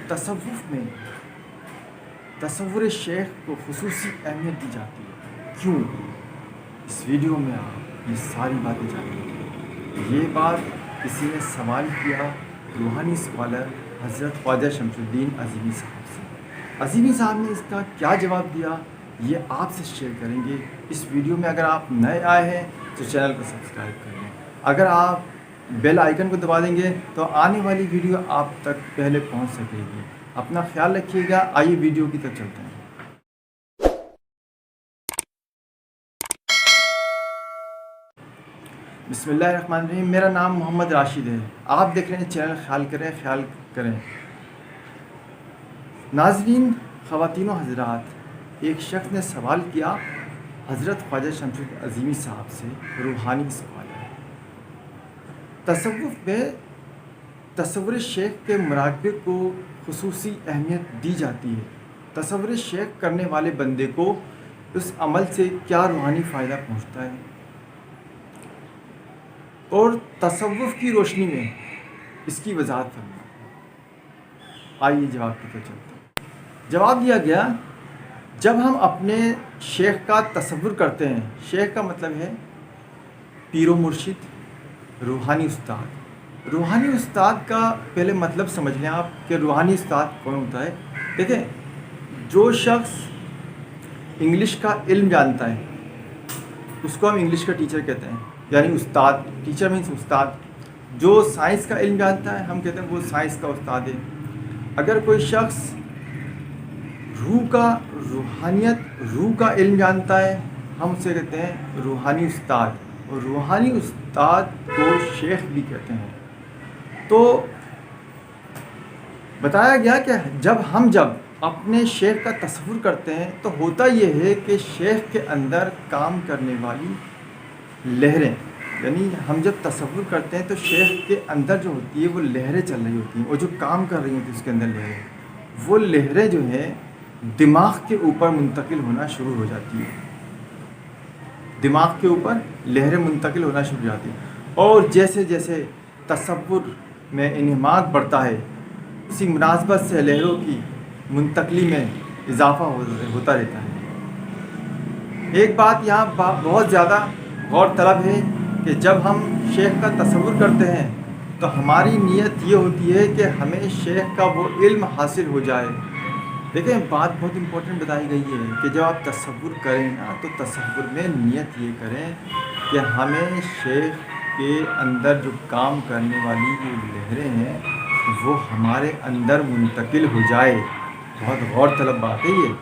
تصوف میں تصور شیخ کو خصوصی اہمیت دی جاتی ہے. کیوں؟ اس ویڈیو میں آپ یہ ساری باتیں جانیں گے. یہ بات کسی نے سوال کیا روحانی اسکالر حضرت خواجہ شمس الدین عظیمی صاحب سے. عظیمی صاحب نے اس کا کیا جواب دیا یہ آپ سے شیئر کریں گے اس ویڈیو میں. اگر آپ نئے آئے ہیں تو چینل کو سبسکرائب کر لیں. اگر آپ بیل آئیکن کو دبا دیں گے تو آنے والی ویڈیو آپ تک پہلے پہنچ سکے گی. اپنا خیال رکھیے گا. آئیے ویڈیو کی طرف چلتے ہیں. بسم اللہ الرحمن الرحیم. میرا نام محمد راشد ہے. آپ دیکھ رہے ہیں چینل خیال کریں. ناظرین، خواتین و حضرات، ایک شخص نے سوال کیا حضرت خواجہ شمس الدین عظیمی صاحب سے، روحانی اسکالر. تصوف میں تصور شیخ کے مراقبے کو خصوصی اہمیت دی جاتی ہے. تصور شیخ کرنے والے بندے کو اس عمل سے کیا روحانی فائدہ پہنچتا ہے اور تصوف کی روشنی میں اس کی وضاحت کرنا. آئیے جواب کی طرف چلتے ہیں. جواب دیا گیا، جب ہم اپنے شیخ کا تصور کرتے ہیں، شیخ کا مطلب ہے پیر و مرشد، روحانی استاد. روحانی استاد کا پہلے مطلب سمجھ لیں آپ کہ روحانی استاد کون ہوتا ہے. دیکھیں، جو شخص انگلش کا علم جانتا ہے اس کو ہم انگلش کا ٹیچر کہتے ہیں، یعنی استاد. ٹیچر مینس استاد. جو سائنس کا علم جانتا ہے ہم کہتے ہیں وہ سائنس کا استاد ہے. اگر کوئی شخص روح کا علم جانتا ہے ہم اسے کہتے ہیں روحانی استاد. اور روحانی استاد کو شیخ بھی کہتے ہیں. تو بتایا گیا کہ جب اپنے شیخ کا تصور کرتے ہیں تو ہوتا یہ ہے کہ شیخ کے اندر کام کرنے والی لہریں، یعنی ہم جب تصور کرتے ہیں تو شیخ کے اندر جو ہوتی ہے وہ لہریں چل رہی ہوتی ہیں اور جو کام کر رہی ہوتی ہیں اس کے اندر لہریں، وہ لہریں جو ہیں دماغ کے اوپر منتقل ہونا شروع ہو جاتی ہیں. دماغ کے اوپر لہریں منتقل ہونا شروع ہو جاتی ہیں اور جیسے جیسے تصور میں انہماک بڑھتا ہے اسی مناسبت سے لہروں کی منتقلی میں اضافہ ہوتا رہتا ہے. ایک بات یہاں بہت زیادہ غور طلب ہے کہ جب ہم شیخ کا تصور کرتے ہیں تو ہماری نیت یہ ہوتی ہے کہ ہمیں شیخ کا وہ علم حاصل ہو جائے. دیکھیں، بات بہت امپورٹنٹ بتائی گئی ہے کہ جب آپ تصور کریں نا تو تصور میں نیت یہ کریں کہ ہمیں شیخ کے اندر جو کام کرنے والی جو لہریں ہیں وہ ہمارے اندر منتقل ہو جائے. بہت غور طلب بات ہے یہ.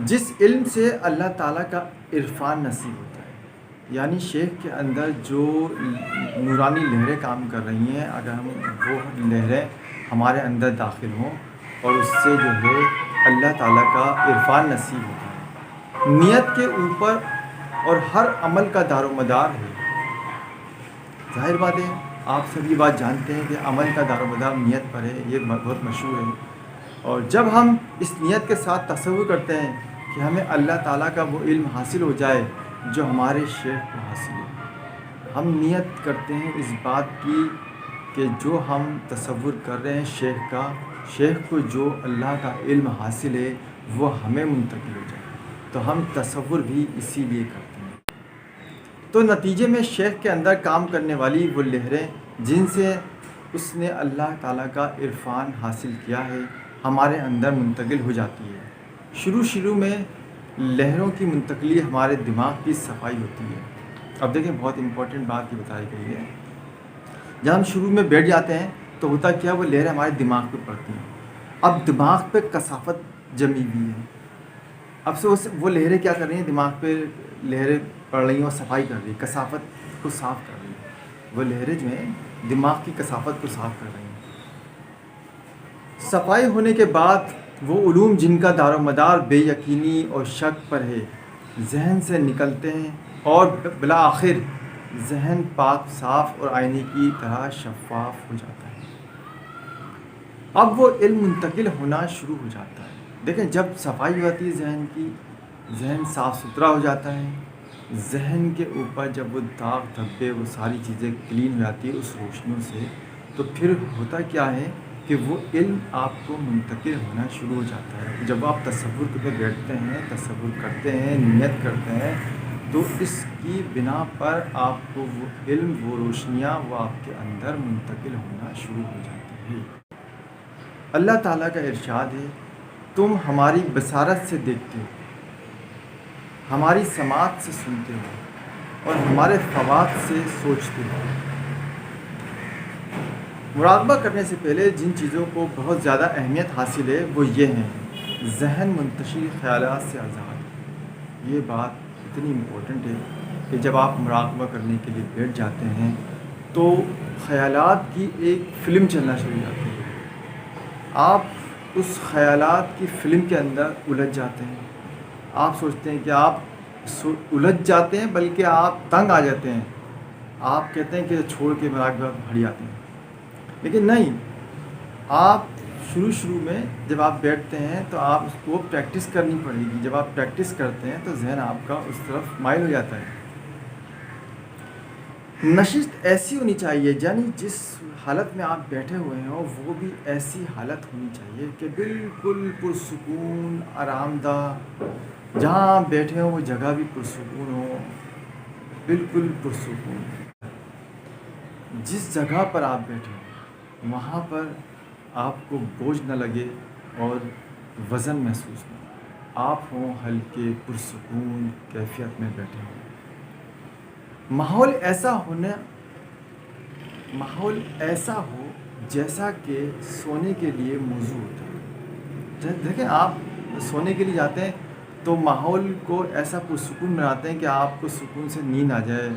جس علم سے اللہ تعالیٰ کا عرفان نصیب ہوتا ہے، یعنی شیخ کے اندر جو نورانی لہریں کام کر رہی ہیں، اگر ہم وہ لہریں ہمارے اندر داخل ہوں اور اس سے جو ہے اللہ تعالیٰ کا عرفان نصیب ہوتا ہے. نیت کے اوپر اور ہر عمل کا دار و مدار ہے. ظاہر بات ہے، آپ سب یہ بات جانتے ہیں کہ عمل کا دار و مدار نیت پر ہے، یہ بہت مشہور ہے. اور جب ہم اس نیت کے ساتھ تصور کرتے ہیں کہ ہمیں اللہ تعالیٰ کا وہ علم حاصل ہو جائے جو ہمارے شیخ کو حاصل ہے، ہم نیت کرتے ہیں اس بات کی کہ جو ہم تصور کر رہے ہیں شیخ کو جو اللہ کا علم حاصل ہے وہ ہمیں منتقل ہو جائے. تو ہم تصور بھی اسی لیے کرتے ہیں. تو نتیجے میں شیخ کے اندر کام کرنے والی وہ لہریں جن سے اس نے اللہ تعالیٰ کا عرفان حاصل کیا ہے ہمارے اندر منتقل ہو جاتی ہے. شروع میں لہروں کی منتقلی ہمارے دماغ کی صفائی ہوتی ہے. اب دیکھیں، بہت امپورٹنٹ بات یہ بتائی گئی ہے. جب ہم شروع میں بیٹھ جاتے ہیں تو ہوتا کیا، وہ لہریں ہمارے دماغ پہ پڑتی ہیں. اب دماغ پہ کثافت جمی ہوئی ہے. اب سے وہ لہریں کیا کر رہی ہیں، دماغ پہ لہریں پڑ رہی ہیں اور صفائی کر رہی ہیں، کثافت کو صاف کر رہی ہیں. وہ لہریں جو ہیں دماغ کی کثافت کو صاف کر رہی ہیں. صفائی ہونے کے بعد وہ علوم جن کا دار و مدار بے یقینی اور شک پر ہے ذہن سے نکلتے ہیں اور بالآخر ذہن پاک، صاف اور آئینے کی طرح شفاف ہو جاتا ہے. اب وہ علم منتقل ہونا شروع ہو جاتا ہے. دیکھیں، جب صفائی ہوتی ہے ذہن کی، ذہن صاف ستھرا ہو جاتا ہے. ذہن کے اوپر جب وہ داغ دھبے وہ ساری چیزیں کلین ہو جاتی ہے اس روشنیوں سے، تو پھر ہوتا کیا ہے کہ وہ علم آپ کو منتقل ہونا شروع ہو جاتا ہے. جب آپ تصور پہ بیٹھتے ہیں، تصور کرتے ہیں، نیت کرتے ہیں، تو اس کی بنا پر آپ کو وہ علم، وہ روشنیاں وہ آپ کے اندر منتقل ہونا شروع ہو جاتی ہے. اللہ تعالیٰ کا ارشاد ہے، تم ہماری بصارت سے دیکھتے ہو، ہماری سماعت سے سنتے ہو اور ہمارے فوات سے سوچتے ہو. مراقبہ کرنے سے پہلے جن چیزوں کو بہت زیادہ اہمیت حاصل ہے وہ یہ ہیں: ذہن منتشر خیالات سے آزاد. یہ بات اتنی امپورٹنٹ ہے کہ جب آپ مراقبہ کرنے کے لیے بیٹھ جاتے ہیں تو خیالات کی ایک فلم چلنا شروع ہو جاتی ہے. آپ اس خیالات کی فلم کے اندر الجھ جاتے ہیں. آپ سوچتے ہیں کہ آپ الجھ جاتے ہیں، بلکہ آپ تنگ آ جاتے ہیں. آپ کہتے ہیں کہ چھوڑ کے مراقبہ ہٹ جاتے ہیں. لیکن نہیں، آپ شروع میں جب آپ بیٹھتے ہیں تو آپ اس کو پریکٹس کرنی پڑے گی. جب آپ پریکٹس کرتے ہیں تو ذہن آپ کا اس طرف مائل ہو جاتا ہے. نشست ایسی ہونی چاہیے، یعنی جس حالت میں آپ بیٹھے ہوئے ہیں وہ بھی ایسی حالت ہونی چاہیے کہ بالکل پرسکون، آرام دہ. جہاں آپ بیٹھے ہوں وہ جگہ بھی پرسکون ہو، بالکل پرسکون. جس جگہ پر آپ بیٹھے ہوں وہاں پر آپ کو بوجھ نہ لگے اور وزن محسوس نہ ہو. آپ ہوں ہلکے پرسکون کیفیت میں بیٹھے ہوں. ماحول ایسا ہو جیسا کہ سونے کے لیے موزوں ہوتا ہے. دیکھیں، آپ سونے کے لیے جاتے ہیں تو ماحول کو ایسا پرسکون بناتے ہیں کہ آپ کو سکون سے نیند آ جائے.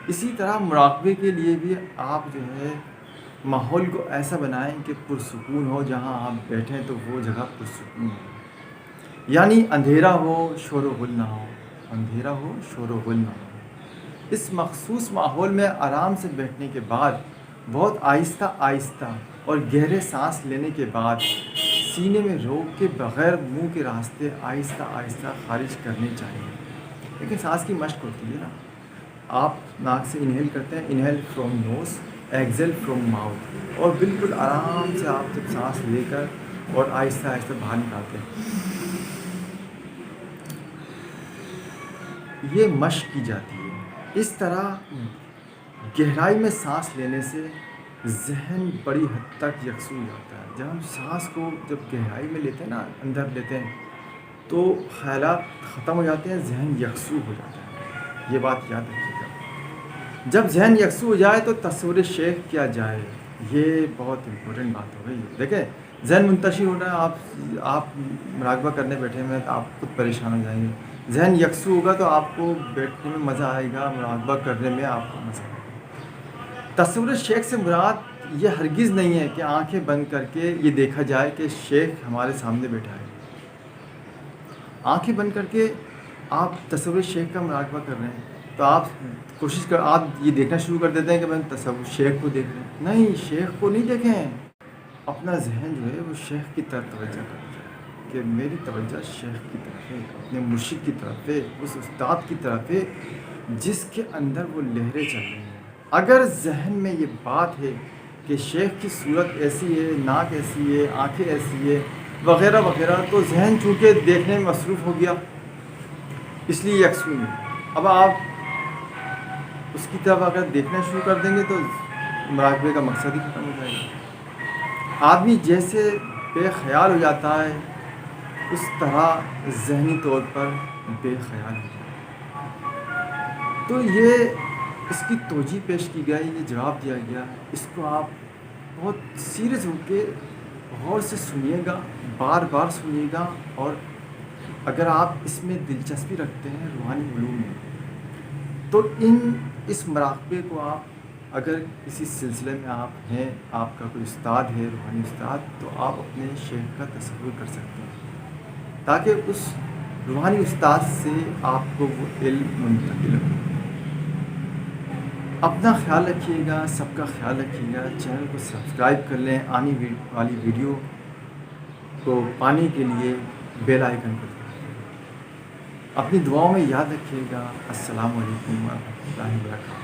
اسی طرح مراقبے کے لیے بھی آپ جو ہے ماحول کو ایسا بنائیں کہ پرسکون ہو. جہاں آپ بیٹھیں تو وہ جگہ پرسکون ہو، یعنی اندھیرا ہو، شور و غل نہ ہو. اندھیرا ہو، شور و غل نہ ہو. اس مخصوص ماحول میں آرام سے بیٹھنے کے بعد بہت آہستہ آہستہ اور گہرے سانس لینے کے بعد سینے میں روک کے بغیر منہ کے راستے آہستہ آہستہ خارج کرنے چاہیے. لیکن سانس کی مشق ہوتی ہے نا. آپ ناک سے انہیل کرتے ہیں، inhale from nose, exhale from mouth, اور بالکل آرام سے آپ جب سانس لے کر اور آہستہ آہستہ باہر نکالتے ہیں. یہ مشق کی جاتی ہے. اس طرح گہرائی میں سانس لینے سے ذہن بڑی حد تک یکسو ہو جاتا ہے. جب ہم سانس کو جب گہرائی میں لیتے ہیں نا، اندر لیتے ہیں، تو خیالات ختم ہو جاتے ہیں، ذہن یکسو ہو جاتا ہے. یہ بات یاد رکھیے گا. جب ذہن یکسو ہو جائے تو تصور شیخ کیا جائے. یہ بہت امپورٹنٹ بات ہو گئی. دیکھیں، ذہن منتشر ہو رہا ہے، آپ مراقبہ کرنے بیٹھے ہوئے ہیں تو آپ خود پریشان ہو جائیں گے. ذہن یکسو ہوگا تو آپ کو بیٹھنے میں مزہ آئے گا، مراقبہ کرنے میں آپ کو مزہ آئے گا. تصور شیخ سے مراد یہ ہرگز نہیں ہے کہ آنکھیں بند کر کے یہ دیکھا جائے کہ شیخ ہمارے سامنے بیٹھا ہے. آنکھیں بند کر کے آپ تصور شیخ کا مراقبہ کر رہے ہیں تو آپ آپ یہ دیکھنا شروع کر دیتے ہیں کہ میں تصور شیخ کو دیکھ رہے ہیں. نہیں، شیخ کو نہیں دیکھیں. اپنا ذہن جو ہے وہ شیخ کی طرف توجہ کرتا ہے کہ میری توجہ شیخ کی طرف ہے، اپنے مرشد کی طرف ہے، اس استاد کی طرف ہے جس کے اندر وہ لہریں چل رہی ہیں. اگر ذہن میں یہ بات ہے کہ شیخ کی صورت ایسی ہے، ناک ایسی ہے، آنکھیں ایسی ہے وغیرہ وغیرہ، تو ذہن چونکہ دیکھنے میں مصروف ہو گیا، اس لیے یکسو نہیں. اب آپ اس کی طرف اگر دیکھنا شروع کر دیں گے تو مراقبے کا مقصد ہی ختم ہو جائے گا. آدمی جیسے بے خیال ہو جاتا ہے اس طرح ذہنی طور پر بے خیال ہو جائے. تو یہ اس کی توجہ پیش کی گئی، یہ جواب دیا گیا. اس کو آپ بہت سیریس ہو کے غور سے سنیے گا، بار بار سنیے گا. اور اگر آپ اس میں دلچسپی رکھتے ہیں روحانی علوم میں، تو اس مراقبے کو آپ اگر کسی سلسلے میں آپ ہیں، آپ کا کوئی استاد ہے، روحانی استاد، تو آپ اپنے شیخ کا تصور کر سکتے ہیں تاکہ اس روحانی استاد سے آپ کو وہ علم منتقل ہو. اپنا خیال رکھیے گا، سب کا خیال رکھیے گا. چینل کو سبسکرائب کر لیں. آنے والی ویڈیو کو پانے کے لیے بیل آئیکن پر اپنی دعاؤں میں یاد رکھیے گا. السلام علیکم ورحمۃ اللہ وبرکاتہ.